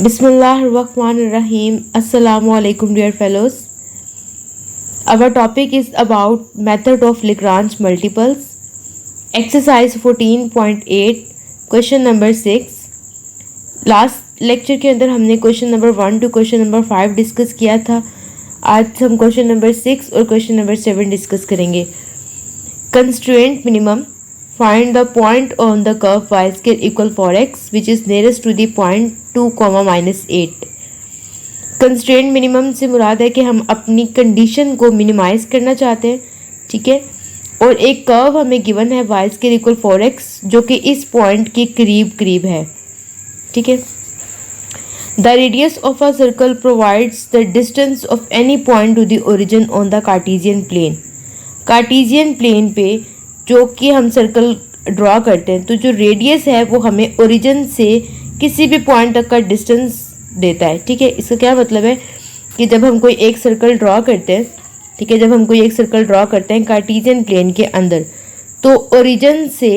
Bismillahirrahmanirrahim. Assalamu alaikum dear fellows. Our topic is about method of Lagrange multiples. Exercise 14.8 question number 6. Last lecture के अंदर हमने question number 1 to question number 5 discuss किया था. आज हम question number 6 और question number 7 discuss करेंगे. Constraint minimum. Find the point on the curve y square equal 4x which is nearest to the point 2, -8. Constraint minimum से मुराद है कि हम अपनी कंडीशन को मिनिमाइज करना चाहते हैं, ठीक है. और एक कर्व हमें गिवन है y स्क्वायर इक्वल 4x जो कि इस पॉइंट के करीब करीब है, ठीक है. The radius of a circle provides the distance of any point to the origin on the Cartesian plane. Cartesian plane पे जो कि हम सर्कल ड्रॉ करते हैं तो जो रेडियस है वो हमें ओरिजिन से किसी भी पॉइंट तक का डिस्टेंस देता है, ठीक है. इसका क्या मतलब है कि जब हम कोई एक सर्कल ड्रॉ करते हैं, ठीक है, जब हम कोई एक सर्कल ड्रॉ करते हैं कार्टेशियन प्लेन के अंदर, तो ओरिजिन से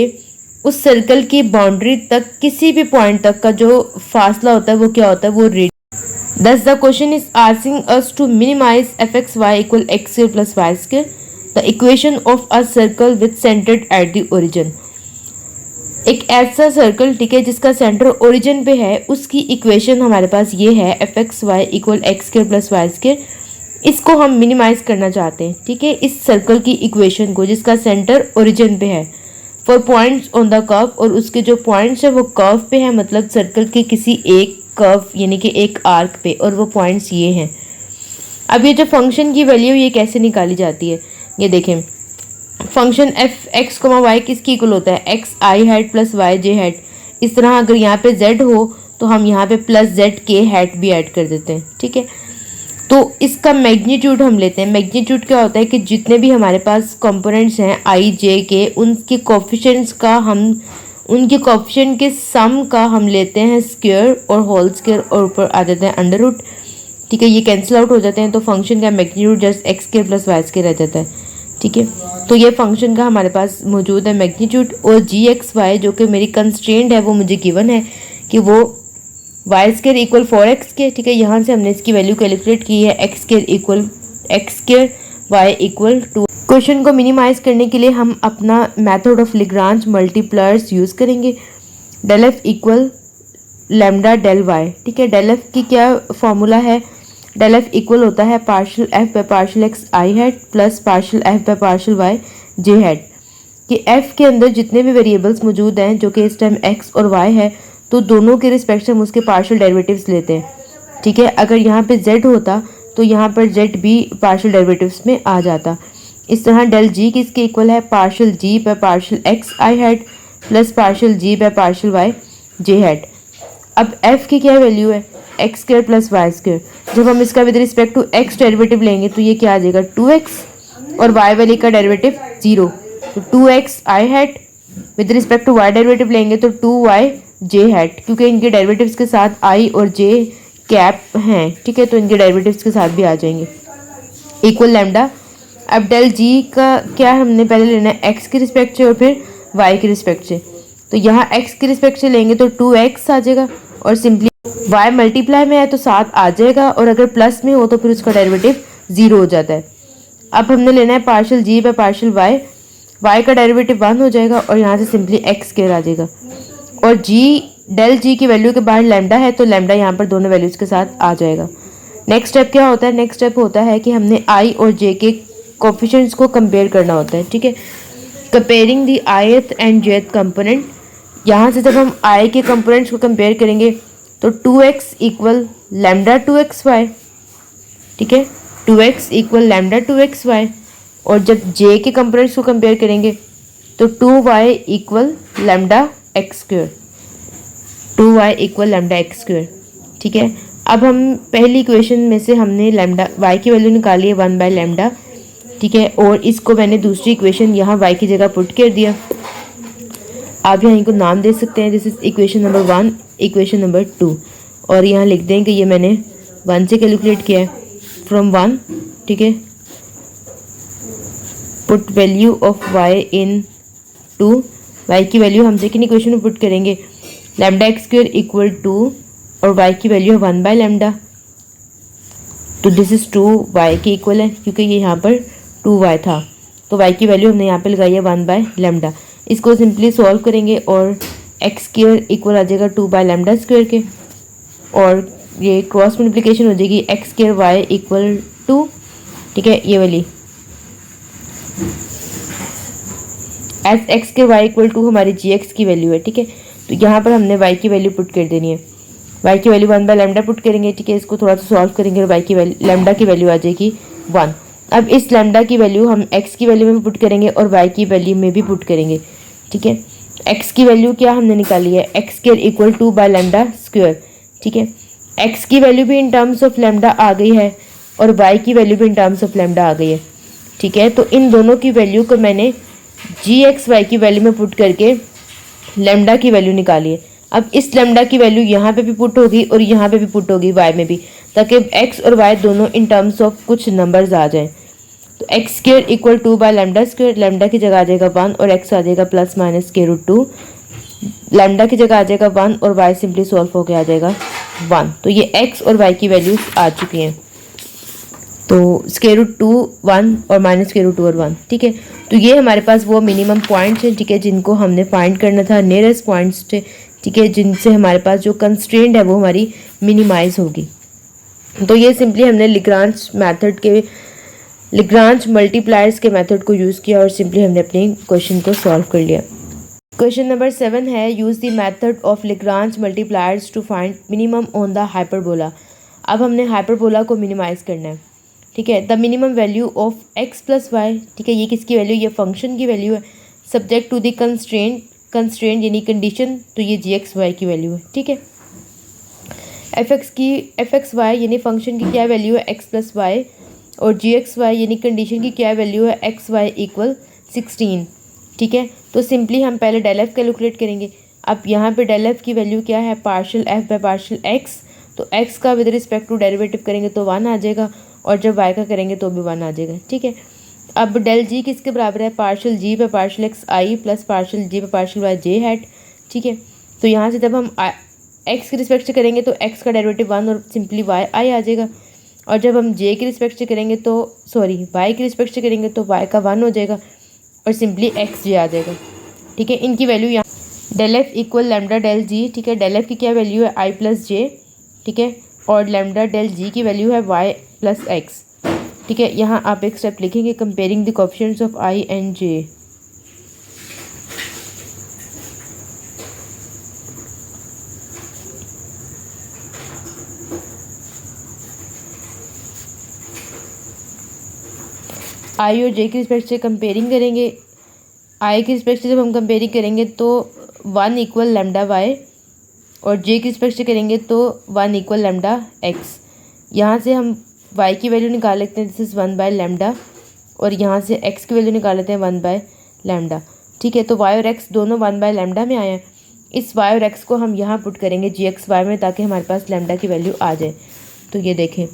उस सर्कल की बाउंड्री तक किसी भी पॉइंट तक का जो फासला होता है वो क्या होता है, वो radius. Thus the question is asking us to minimise fxy equal x square plus y square the equation of a circle with centred at the origin. एक ऐसा सर्कल, ठीक है, जिसका सेंटर ओरिजिन पे है, उसकी इक्वेशन हमारे पास ये है fxy equal x square plus y square. इसको हम मिनिमाइज करना चाहते हैं, ठीक है, इस सर्कल की इक्वेशन को जिसका सेंटर ओरिजिन पे है, for points on the curve. और उसके जो पॉइंट्स है वो कर्व पे है, मतलब सर्कल के किसी एक कर्व यानी कि एक आर्क पे, और वो पॉइंट्स ये हैं. अब ये जो फंक्शन की वैल्यू ये कैसे निकाली जाती है, ये देखें. Function f x comma y किसकी इक्वल होता है, x i hat plus y j hat. इस तरह अगर यहाँ पे जेड हो तो हम यहाँ पे प्लस जेड के हैट भी ऐड कर देते हैं, ठीक है. तो इसका मैग्नीट्यूड हम लेते हैं. मैग्नीट्यूड क्या होता है कि जितने भी हमारे पास कंपोनेंट्स हैं आई जे के, उनके कोफिशिएंट्स का हम उनके कोफिशिएंट के सम का हम लेते हैं स्क्वायर और होल स्क्वायर, और ऊपर आ जाते हैं अंडर रूट, ठीक है. ये कैंसिल आउट हो जाते हैं तो फंक्शन का magnitude just x square plus y square रह जाता है, ठीक है. तो ये फंक्शन का हमारे पास मौजूद है मैग्नीट्यूड. और जी एक्स वाई जो कि मेरी कंस्ट्रेंट है वो मुझे गिवन है कि वो वाई स्क्वायर इक्वल 4x के, ठीक है. यहाँ से हमने इसकी वैल्यू कैलकुलेट की है x square y equal 2. Question को मिनिमाइज करने के लिए हम अपना method of Lagrange multipliers use करेंगे. Del F equal lambda del y, ठीक है. डेल एफ की क्या फार्मूला है, डेल एफ इक्वल होता है partial f by partial x i hat plus partial f by partial y j hat. कि f के अंदर जितने भी वेरिएबल्स मौजूद हैं जो कि इस टाइम एक्स और वाई है, तो दोनों के रिस्पेक्ट से हम उसके पार्शियल डेरिवेटिव्स लेते हैं, ठीक है. अगर यहाँ पे जेड होता तो यहाँ पर जेड भी पार्शियल डेरिवेटिव्स में आ जाता. इस तरह डेल जी किसके इक्वल है, partial g by partial x i hat plus partial g by partial y j hat. अब एफ की क्या वैल्यू है, x square plus y square. जब हम इसका with respect to x derivative लेंगे तो ये क्या आ जाएगा 2x, और वाई वाले का डेरिवेटिव 0, तो 2x i hat. With respect to y derivative लेंगे तो 2y जे हैट, क्योंकि इनके डेरिवेटिव्स के साथ i और j कैप हैं, ठीक है, तो इनके डेरिवेटिव्स के साथ भी आ जाएंगे. Equal lambda. अब डेल जी का क्या हमने पहले लेना है x के रिस्पेक्ट से और फिर y के रिस्पेक्ट से. तो यहाँ x के रिस्पेक्ट से लेंगे तो 2x आ जाएगा, और सिंपली y मल्टीप्लाई में है तो 7 आ जाएगा, और अगर प्लस में हो तो फिर उसका डेरिवेटिव 0 हो जाता है. अब हमने लेना है partial g by partial y का डेरिवेटिव 1 हो जाएगा, और यहाँ से सिंपली x स्क्वायर आ जाएगा. और g डेल जी की वैल्यू के बाहर लैम्डा है तो लैम्डा यहाँ पर दोनों वैल्यूज़ के साथ आ जाएगा. नेक्स्ट स्टेप क्या होता है, नेक्स्ट स्टेप होता है कि हमने i और j के कोफिशिएंट्स को कंपेयर करना होता है, ठीक है. Comparing the ith and jth component. यहाँ से जब हम i के कंपोनेंट्स को कंपेयर करेंगे तो 2x इक्वल लैम्डा 2xy, ठीक है, 2x इक्वल लैम्डा 2xy. और जब j के कंपोनेंट्स को कंपेयर करेंगे तो 2y equal lambda x square, 2y equal lambda x square, ठीक है. अब हम पहली इक्वेशन में से हमने लैम्डा y की वैल्यू निकाली है 1 बाय लैम्डा, ठीक है, और इसको मैंने दूसरी इक्वेशन यहाँ y की जगह पुट कर दिया. आप यहाँ इनको नाम दे सकते हैं, this is equation number 1, equation number 2, और यहाँ लिख दें कि ये मैंने 1 से कैलकुलेट किया है फ्रॉम 1, ठीक है. Put value of y in 2, y की वैल्यू हम सेकेंड इक्वेशन में पुट करेंगे. Lambda x square equal to और y की वैल्यू है 1 बाय लेमडा, तो दिस इज़ 2y के इक्वल है क्योंकि ये यहाँ पर 2y था, तो y की वैल्यू हमने यहाँ पे लगाई है 1 बाय लेमडा। इसको सिंपली सॉल्व करेंगे और एक्स स्क्वायर इक्वल आ जाएगा 2 बाय लेमडा स्क्वायर के, और ये क्रॉस मल्टीप्लिकेशन हो जाएगी x square y equal to, ठीक है, ये वाली एस एक्स के वाई इक्वल टू हमारी जी एक्स की वैल्यू है, ठीक है। तो यहाँ पर हमने वाई की वैल्यू पुट कर देनी है, वाई की वैल्यू 1 बाय लेमडा पुट करेंगे, ठीक है। इसको थोड़ा सा सॉल्व करेंगे और वाई की वैल्यू लेमडा की वैल्यू आ जाएगी 1। अब इस लेमडा की वैल्यू हम एक्स की वैल्यू में भी पुट करेंगे और वाई की वैल्यू में भी पुट करेंगे, ठीक है। एक्स की वैल्यू क्या हमने निकाली है, x square equal 2 by lambda square, ठीक है। एक्स की वैल्यू भी इन टर्म्स ऑफ लेमडा आ गई है और वाई की वैल्यू भी इन टर्म्स ऑफ लेमडा आ गई है, ठीक है। तो इन दोनों की वैल्यू को मैंने जी एक्स वाई की वैल्यू में पुट करके लेमडा की वैल्यू निकाली है। अब इस लेमडा की वैल्यू यहाँ पे भी पुट होगी और यहाँ पे भी पुट होगी वाई में भी, ताकि एक्स और वाई दोनों इन टर्म्स ऑफ कुछ नंबर्स आ जाएं। तो x square equal 2 by lambda square, lambda की जगह आ जाएगा 1 और एक्स आ जाएगा plus minus square root 2, lambda की जगह आ जाएगा 1 और वाई सिंपली सॉल्व होकर आ जाएगा 1। तो ये एक्स और वाई की वैल्यूज आ चुकी हैं, तो स्क्वायर रूट 2 1 और माइनस स्क्वायर रूट 2 और 1, ठीक है। तो ये हमारे पास वो मिनिमम पॉइंट्स हैं, ठीक है, जिनको हमने फाइंड करना था, नियरेस्ट पॉइंट्स थे, ठीक है, जिनसे हमारे पास जो कंस्ट्रेंट है वो हमारी मिनिमाइज होगी। तो ये सिंपली हमने लिग्रांज मेथड के लिग्रांज मल्टीप्लायर्स के मेथड को यूज़ किया और सिंपली हमने अपने क्वेश्चन को सॉल्व कर लिया। क्वेश्चन नंबर 7 है, use the method of Lagrange multipliers to find minimum on the hyperbola. अब हमने हाइपरबोला को मिनिमाइज करना है, ठीक है। The minimum value of X plus Y, ठीक है, ये किसकी वैल्यू, ये फंक्शन की वैल्यू है, सब्जेक्ट टू द कंस्ट्रेंट यानी कंडीशन, तो ये जी एक्स वाई की वैल्यू है, ठीक है। एफ एक्स वाई यानी फंक्शन की क्या वैल्यू है, एक्स प्लस वाई, और जी एक्स वाई यानी कंडीशन की क्या वैल्यू है, एक्स वाई इक्वल 16, ठीक है। तो सिंपली हम पहले डेल एफ कैलकुलेट करेंगे। अब यहाँ पे डेल एफ की वैल्यू क्या है, partial f by partial x, तो एक्स का विद रिस्पेक्ट टू डेरिवेटिव करेंगे तो 1 आ जाएगा और जब वाई का करेंगे तो भी 1 आ जाएगा, ठीक है। अब डेल जी किसके बराबर है, partial g by partial x i plus partial g by partial y j hat, ठीक है। तो यहाँ से जब हम एक्स के रिस्पेक्ट से करेंगे तो एक्स का डेरिवेटिव 1 और सिंपली वाई आई आ जाएगा, और जब हम जे के रिस्पेक्ट से करेंगे तो वाई के रिस्पेक्ट से करेंगे तो वाई का 1 हो जाएगा और सिंपली एक्स जे आ जाएगा, ठीक है। इनकी वैल्यू यहाँ del F equal lambda del G, ठीक है। डेल एफ की क्या वैल्यू है, आई प्लस जे, ठीक है, और लेमडा डेल जी की वैल्यू है वाई प्लस एक्स, ठीक है। यहाँ आप एक स्टेप लिखेंगे, comparing the coefficients of I and J. I और जे के रिस्पेक्ट से कंपेयरिंग करेंगे। आई के रिस्पेक्ट से जब हम कंपेयरिंग करेंगे तो 1 इक्वल लेमडा वाई, और जे के रिस्पेक्ट से करेंगे तो 1 इक्वल लेमडा एक्स। यहाँ से हम वाई की वैल्यू निकाल लेते हैं, दिस इज़ 1 बाय लेमडा, और यहाँ से एक्स की वैल्यू निकाल लेते हैं 1 बाय लेमडा, ठीक है। तो वाई और एक्स दोनों 1 बाय लेमडा में आए हैं। इस वाई और एक्स को हम यहाँ पुट करेंगे जी एक्स वाई में, ताकि हमारे पास लेमडा की वैल्यू आ जाए। तो ये देखें,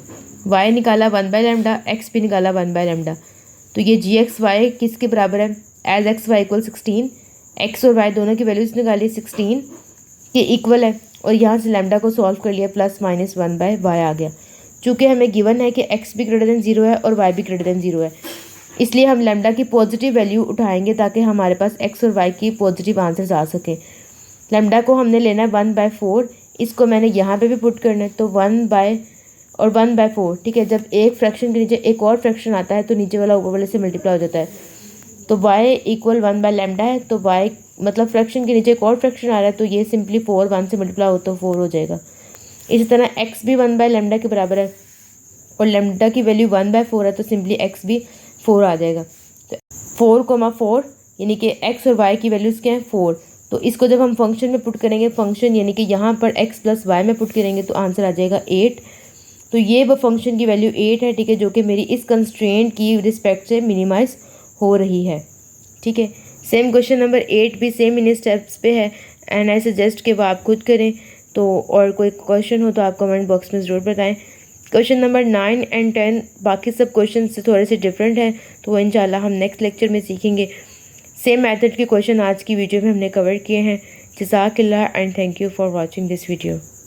वाई निकाला 1 बाय लेमडा, एक्स भी निकाला 1 बाय लेमडा, तो ये जी एक्स वाई किसके बराबर है, as x y equal 16, x और वाई दोनों की वैल्यूज निकाली 16 के इक्वल है, और यहाँ से लेमडा को सॉल्व कर लिया, प्लस माइनस 1 बाय वाई आ गया। चूँकि हमें गिवन है कि एक्स भी ग्रेटर देन 0 है और वाई भी ग्रेटर देन 0 है, इसलिए हम लेमडा की पॉजिटिव वैल्यू उठाएंगे ताकि हमारे पास एक्स और वाई की पॉजिटिव आंसर्स आ सकें। लेमडा को हमने लेना है 1/4, इसको मैंने यहाँ पे भी पुट करना है, तो 1/4, ठीक है। जब एक फ्रैक्शन के नीचे एक और फ्रैक्शन आता है तो नीचे वाला ऊपर वाले से मल्टीप्लाई हो जाता है। तो y इक्वल 1 बाय लेमडा है, तो y मतलब फ्रैक्शन के नीचे एक और फ्रैक्शन आ रहा है, तो ये सिंपली 4 1 से मल्टीप्लाई हो तो 4 हो जाएगा। इसी तरह x भी 1 बाय लेमडा के बराबर है और लेमडा की वैल्यू 1/4 है, तो सिंपली x भी 4 आ जाएगा। तो 4,4 यानी कि x और y की वैल्यूज़ क्या हैं, 4। तो इसको जब हम फंक्शन में पुट करेंगे, फंक्शन यानी कि यहाँ पर x प्लस वाई में पुट करेंगे तो आंसर आ जाएगा 8। तो ये वो फंक्शन की वैल्यू 8 है, ठीक है, जो कि मेरी इस कंस्ट्रेंट की रिस्पेक्ट से मिनिमाइज हो रही है, ठीक है। सेम क्वेश्चन नंबर 8 भी सेम इन स्टेप्स पे है, एंड आई सजेस्ट कि वो आप खुद करें। तो और कोई क्वेश्चन हो तो आप कमेंट बॉक्स में ज़रूर बताएं। क्वेश्चन नंबर 9 एंड 10 बाकी सब क्वेश्चन से थोड़े से डिफरेंट हैं, तो वो इंशाल्लाह हम नेक्स्ट लेक्चर में सीखेंगे। सेम मेथड के क्वेश्चन आज की वीडियो में हमने कवर किए हैं। जज़ाकल्लाह and thank you for watching this video.